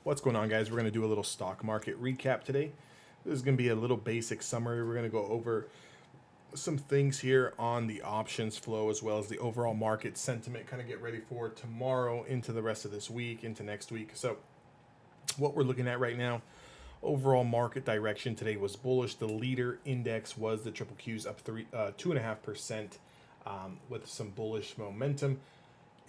What's going on, guys? We're going to do a little stock market recap today. This is going to be a little basic summary. We're going to go over some things here on the options flow as well as the overall market sentiment, kind of get ready for tomorrow into the rest of this week, into next week. So what we're looking at right now, overall market direction today was bullish. The leader index was the triple Qs up 2.5%, with some bullish momentum.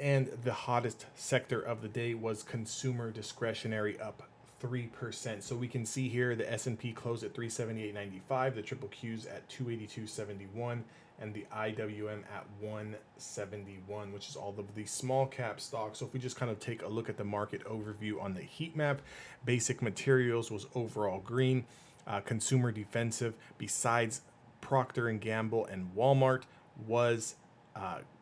And the hottest sector of the day was consumer discretionary, up 3%. So we can see here the S&P closed at 378.95, the triple Qs at 282.71, and the IWM at 171, which is all of the small cap stocks. So if we just kind of take a look at the market overview on the heat map, basic materials was overall green, consumer defensive besides Procter and Gamble and Walmart was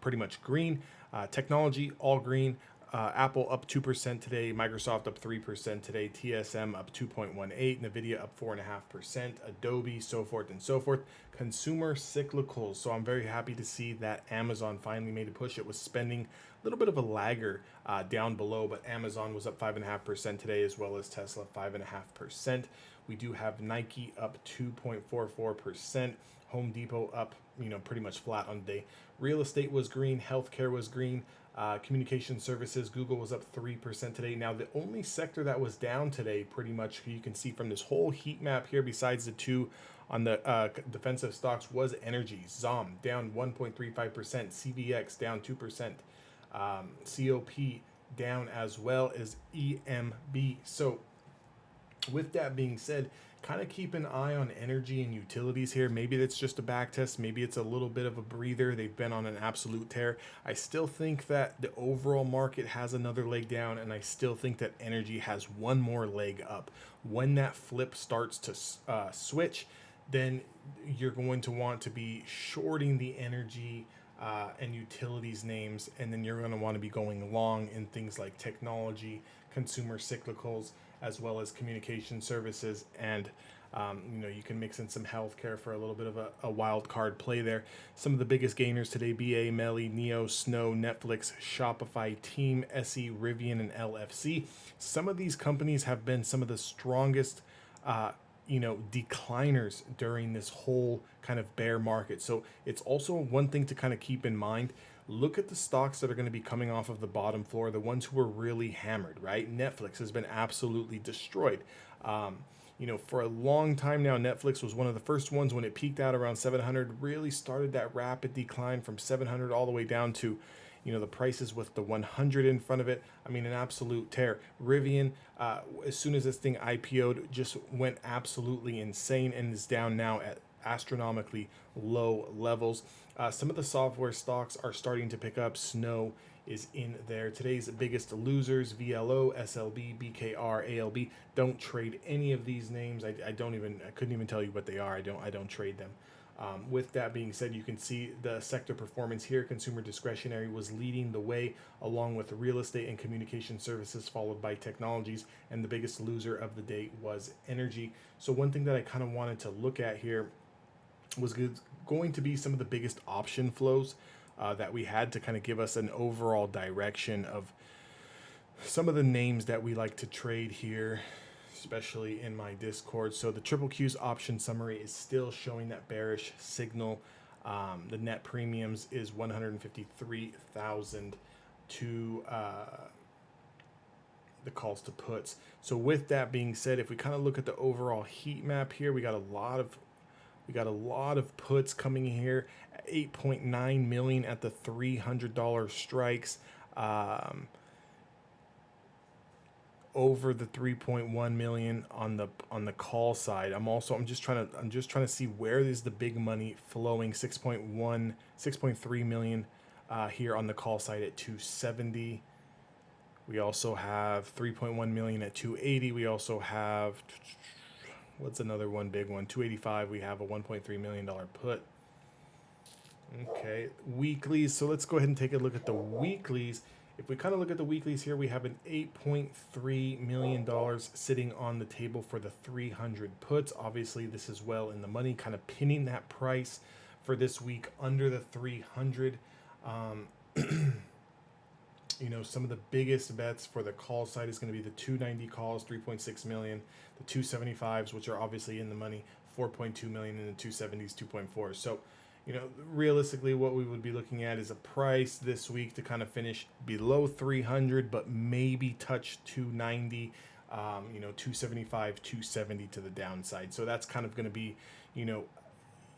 pretty much green. Technology, all green. Apple up 2% today. Microsoft up 3% today. TSM up 2.18. Nvidia up 4.5%. Adobe, so forth and so forth. Consumer cyclicals. So I'm very happy to see that Amazon finally made a push. It was spending a little bit of a lagger down below, but Amazon was up 5.5% today, as well as Tesla 5.5%. We do have Nike up 2.44%. Home Depot up, pretty much flat on the day. Real estate was green. Healthcare was green. Communication services, Google was up 3% today. Now, the only sector that was down today, pretty much, you can see from this whole heat map here, besides the two on the defensive stocks, was energy. ZOM down 1.35%. CVX down 2%. COP down as well as EMB. So with that being said, kind of keep an eye on energy and utilities here. Maybe that's just a back test. Maybe it's a little bit of a breather. They've been on an absolute tear. I still think that the overall market has another leg down, and I still think that energy has one more leg up. When that flip starts to switch, then you're going to want to be shorting the energy and utilities names, and then you're going to want to be going long in things like technology, consumer cyclicals, as well as communication services, and you can mix in some healthcare for a little bit of a wild card play there. Some of the biggest gainers today: BA, Melly, Neo, Snow, Netflix, Shopify, Team, SE, Rivian, and LFC. Some of these companies have been some of the strongest decliners during this whole kind of bear market. So it's also one thing to kind of keep in mind. Look at the stocks that are going to be coming off of the bottom floor, the ones who were really hammered, right? Netflix has been absolutely destroyed. For a long time now, Netflix was one of the first ones when it peaked out around 700, really started that rapid decline from 700 all the way down to, the prices with the 100 in front of it. I mean, an absolute tear. Rivian, as soon as this thing IPO'd, just went absolutely insane and is down now at astronomically low levels. Some of the software stocks are starting to pick up. Snow is in there. Today's biggest losers: VLO, SLB, BKR, ALB. Don't trade any of these names. I couldn't even tell you what they are. I don't trade them. With that being said, you can see the sector performance here. Consumer discretionary was leading the way, along with real estate and communication services, followed by technologies, and the biggest loser of the day was energy. So one thing that I kind of wanted to look at here was going to be some of the biggest option flows that we had to kind of give us an overall direction of some of the names that we like to trade here, especially in my Discord. So the triple Q's option summary is still showing that bearish signal. The net premiums is 153,000 to the calls to puts. So with that being said, if we kind of look at the overall heat map here, we got a lot of puts coming in here. 8.9 million at the $300 strikes. Over the 3.1 million on the call side. I'm just trying to see where is the big money flowing. 6.3 million here on the call side at 270. We also have 3.1 million at 280. We also have, what's another one big one? 285. We have a $1.3 million put. Okay, weeklies. So let's go ahead and take a look at the weeklies. If we kind of look at the weeklies here, we have an $8.3 million sitting on the table for the 300 puts. Obviously, this is well in the money, kind of pinning that price for this week under the 300. Some of the biggest bets for the call side is going to be the 290 calls, 3.6 million, the 275s, which are obviously in the money, 4.2 million, and the 270s, 2.4. So, realistically, what we would be looking at is a price this week to kind of finish below 300, but maybe touch 290, 275, 270 to the downside. So that's kind of going to be, you know,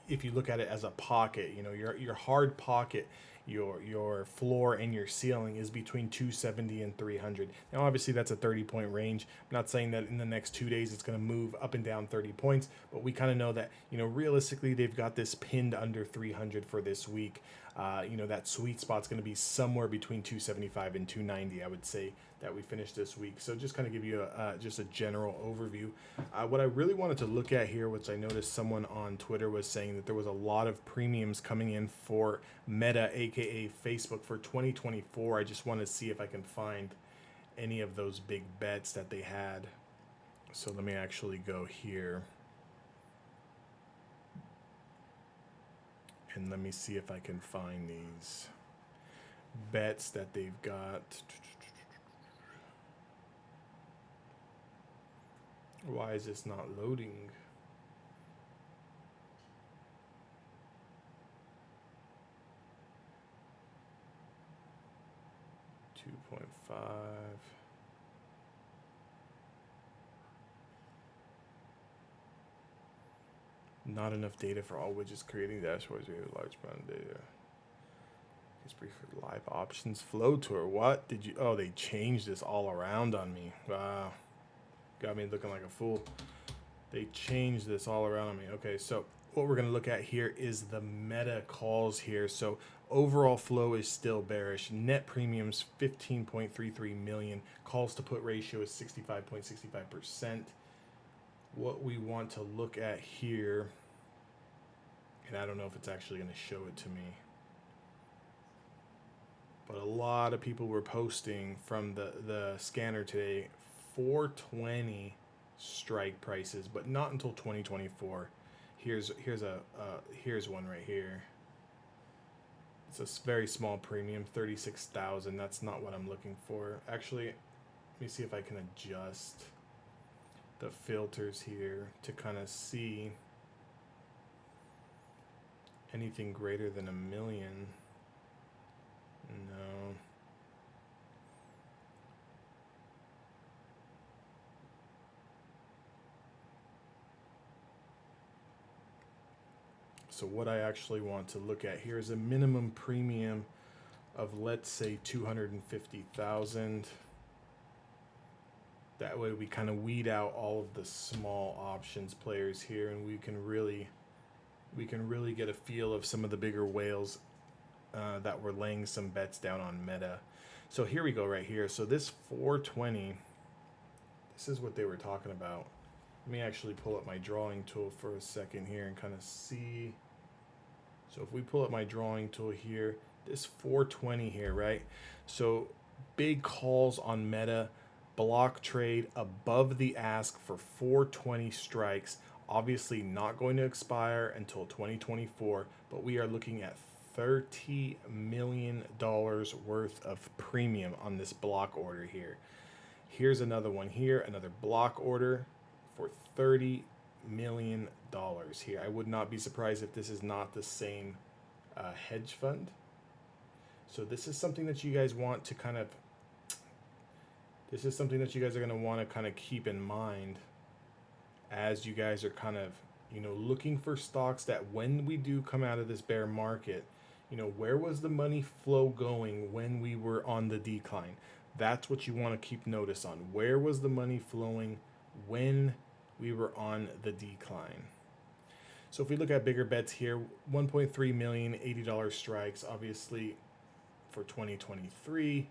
if you look at it as a pocket, your hard pocket, your floor and your ceiling is between 270 and 300. Now, obviously, that's a 30-point range. I'm not saying that in the next 2 days it's going to move up and down 30 points, but we kind of know that, realistically, they've got this pinned under 300 for this week. That sweet spot's going to be somewhere between 275 and 290, I would say, that we finished this week. So just kind of give you just a general overview. What I really wanted to look at here, which I noticed someone on Twitter was saying that there was a lot of premiums coming in for Meta, aka Facebook, for 2024. I just want to see if I can find any of those big bets that they had. So let me actually go here. And let me see if I can find these bets that they've got. Why is this not loading? $2.5. Not enough data for all widgets creating dashboards. We have a large amount of data. Just brief for live options flow tour. What did you? Oh, they changed this all around on me. Wow. Got me looking like a fool. They changed this all around on me. Okay, so what we're going to look at here is the meta calls here. So overall flow is still bearish. Net premiums 15.33 million. Calls to put ratio is 65.65%. What we want to look at here, and I don't know if it's actually going to show it to me, but a lot of people were posting from the scanner today 420 strike prices, but not until 2024. Here's one right here. It's a very small premium, 36,000. That's not what I'm looking for. Actually, let me see if I can adjust the filters here to kind of see anything greater than 1 million. No. So what I actually want to look at here is a minimum premium of, let's say, 250,000. That way we kind of weed out all of the small options players here, and we can really get a feel of some of the bigger whales that were laying some bets down on Meta. So here we go right here. So this 420, this is what they were talking about. Let me actually pull up my drawing tool for a second here and kind of see. So if we pull up my drawing tool here, this 420 here, right? So big calls on Meta, block trade above the ask for 420 strikes. Obviously not going to expire until 2024, but we are looking at $30 million worth of premium on this block order here. Here's another one here, another block order for $30 million here. I would not be surprised if this is not the same hedge fund. So this is something that you guys want to kind of, this is something that you guys are going to want to kind of keep in mind as you guys are kind of, looking for stocks that when we do come out of this bear market, where was the money flow going when we were on the decline? That's what you want to keep notice on. Where was the money flowing when we were on the decline? So if we look at bigger bets here, 1.3 million, $80 strikes, obviously for 2023.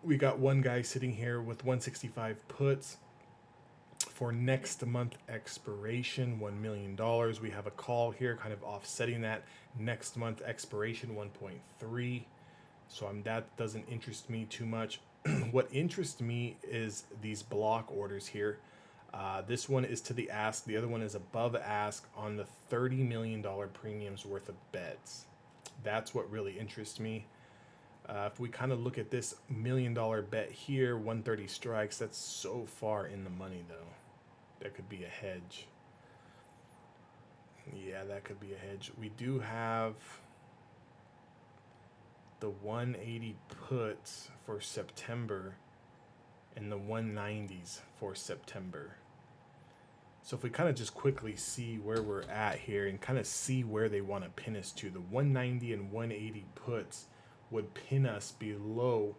We got one guy sitting here with 165 puts for next month expiration, $1 million. We have a call here kind of offsetting that next month expiration, 1.3. So that doesn't interest me too much. What interests me is these block orders here. This one is to the ask. The other one is above ask on the $30 million premiums worth of bets. That's what really interests me. If we kind of look at this $1 million bet here, 130 strikes, that's so far in the money though. That could be a hedge. Yeah, that could be a hedge. We do have the 180 puts for September and the 190s for September. So if we kind of just quickly see where we're at here and kind of see where they want to pin us to, the 190 and 180 puts would pin us below,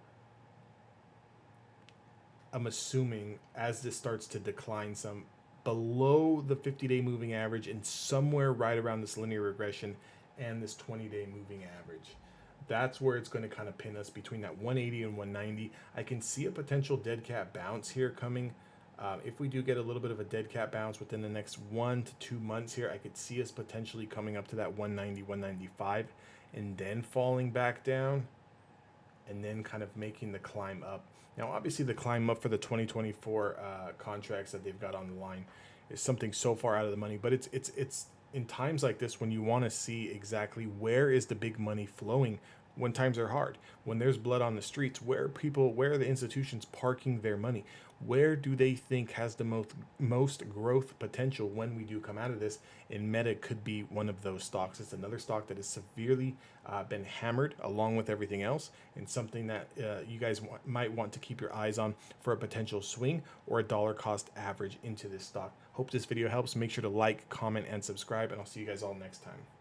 I'm assuming, as this starts to decline some, below the 50-day moving average and somewhere right around this linear regression and this 20-day moving average. That's where it's going to kind of pin us between that 180 and 190. I can see a potential dead cat bounce here coming. If we do get a little bit of a dead cat bounce within the next 1 to 2 months here, I could see us potentially coming up to that 190, 195 and then falling back down and then kind of making the climb up. Now, obviously the climb up for the 2024 contracts that they've got on the line is something so far out of the money, but it's in times like this when you want to see exactly where is the big money flowing when times are hard, when there's blood on the streets, where are the institutions parking their money? Where do they think has the most growth potential when we do come out of this? And Meta could be one of those stocks. It's another stock that has severely been hammered along with everything else, and something that you guys might want to keep your eyes on for a potential swing or a dollar cost average into this stock. Hope this video helps. Make sure to like, comment, and subscribe, and I'll see you guys all next time.